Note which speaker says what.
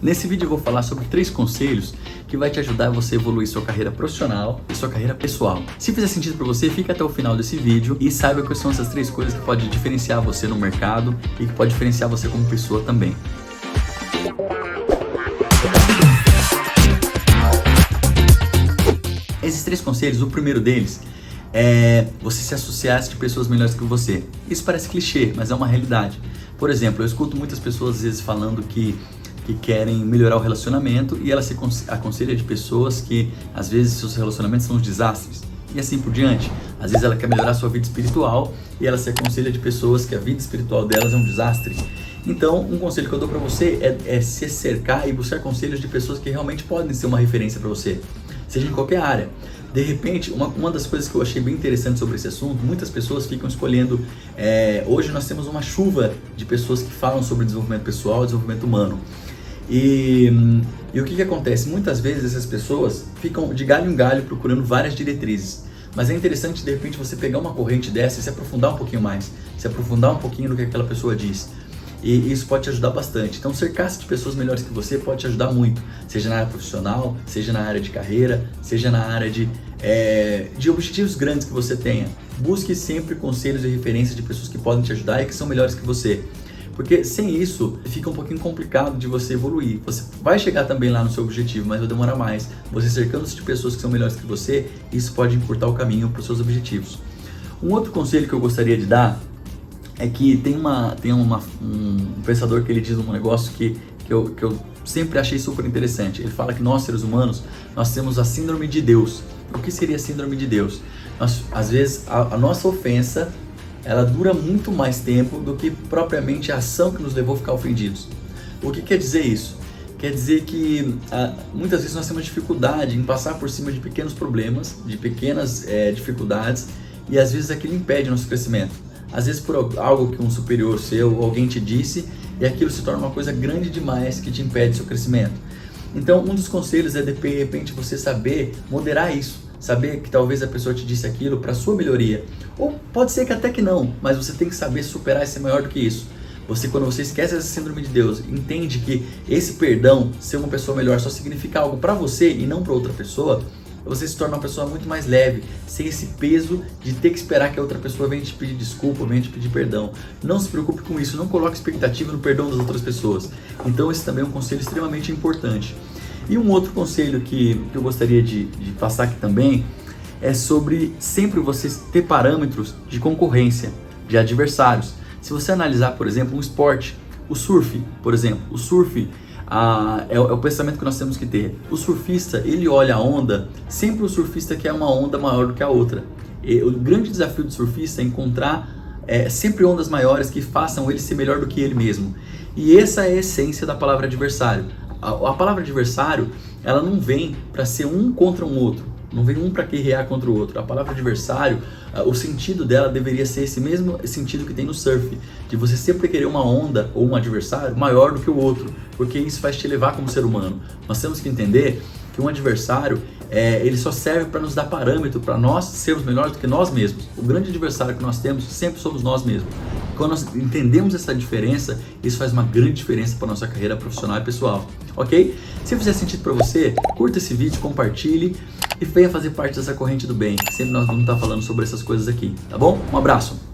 Speaker 1: Nesse vídeo eu vou falar sobre 3 conselhos que vai te ajudar a você evoluir sua carreira profissional e sua carreira pessoal. Se fizer sentido para você, fica até o final desse vídeo e saiba quais são essas 3 coisas que podem diferenciar você no mercado e que pode diferenciar você como pessoa também. Esses 3 conselhos, o primeiro deles é você se associar de pessoas melhores que você. Isso parece clichê, mas é uma realidade. Por exemplo, eu escuto muitas pessoas às vezes falando que querem melhorar o relacionamento e ela se aconselha de pessoas que às vezes seus relacionamentos são uns desastres e assim por diante. Às vezes ela quer melhorar a sua vida espiritual e ela se aconselha de pessoas que a vida espiritual delas é um desastre. Então, um conselho que eu dou pra você é se cercar e buscar conselhos de pessoas que realmente podem ser uma referência pra você, seja em qualquer área. De repente, uma das coisas que eu achei bem interessante sobre esse assunto, muitas pessoas ficam escolhendo, hoje nós temos uma chuva de pessoas que falam sobre desenvolvimento pessoal e desenvolvimento humano. E o que acontece? Muitas vezes essas pessoas ficam de galho em galho procurando várias diretrizes. Mas é interessante, de repente, você pegar uma corrente dessa e se aprofundar um pouquinho mais, se aprofundar um pouquinho no que aquela pessoa diz. E isso pode te ajudar bastante. Então, cercar-se de pessoas melhores que você pode te ajudar muito, seja na área profissional, seja na área de carreira, seja na área de objetivos grandes que você tenha. Busque sempre conselhos e referências de pessoas que podem te ajudar e que são melhores que você. Porque sem isso, fica um pouquinho complicado de você evoluir. Você vai chegar também lá no seu objetivo, mas vai demorar mais. Você cercando-se de pessoas que são melhores que você, isso pode encurtar o caminho para os seus objetivos. Um outro conselho que eu gostaria de dar é que tem um pensador que ele diz um negócio que eu sempre achei super interessante. Ele fala que nós, seres humanos, nós temos a síndrome de Deus. O que seria a síndrome de Deus? Às vezes, a nossa ofensa, ela dura muito mais tempo do que propriamente a ação que nos levou a ficar ofendidos. O que quer dizer isso? Quer dizer que muitas vezes nós temos dificuldade em passar por cima de pequenos problemas, de pequenas dificuldades, e às vezes aquilo impede o nosso crescimento. Às vezes por algo que um superior seu, alguém te disse, e aquilo se torna uma coisa grande demais que te impede seu crescimento. Então, um dos conselhos é de repente você saber moderar isso. Saber que talvez a pessoa te disse aquilo para sua melhoria. Ou pode ser que até que não, mas você tem que saber superar e ser maior do que isso. Quando você esquece essa síndrome de Deus, entende que esse perdão, ser uma pessoa melhor, só significa algo para você e não para outra pessoa, você se torna uma pessoa muito mais leve, sem esse peso de ter que esperar que a outra pessoa venha te pedir desculpa, venha te pedir perdão. Não se preocupe com isso, não coloque expectativa no perdão das outras pessoas. Então esse também é um conselho extremamente importante. E um outro conselho que eu gostaria de passar aqui também é sobre sempre você ter parâmetros de concorrência, de adversários. Se você analisar, por exemplo, um esporte, o surf, por exemplo, o surf é o pensamento que nós temos que ter. O surfista, ele olha a onda, sempre o surfista quer uma onda maior do que a outra. E o grande desafio do surfista é encontrar sempre ondas maiores que façam ele ser melhor do que ele mesmo. E essa é a essência da palavra adversário. A palavra adversário, ela não vem para ser um contra um outro, não vem um para guerrear contra o outro. A palavra adversário, o sentido dela deveria ser esse mesmo sentido que tem no surf, de você sempre querer uma onda ou um adversário maior do que o outro, porque isso vai te elevar como ser humano. Nós temos que entender que um adversário, ele só serve para nos dar parâmetro, para nós sermos melhores do que nós mesmos. O grande adversário que nós temos sempre somos nós mesmos. Quando nós entendemos essa diferença, isso faz uma grande diferença para a nossa carreira profissional e pessoal, ok? Se fizer sentido para você, curta esse vídeo, compartilhe e venha fazer parte dessa corrente do bem. Sempre nós vamos estar falando sobre essas coisas aqui, tá bom? Um abraço!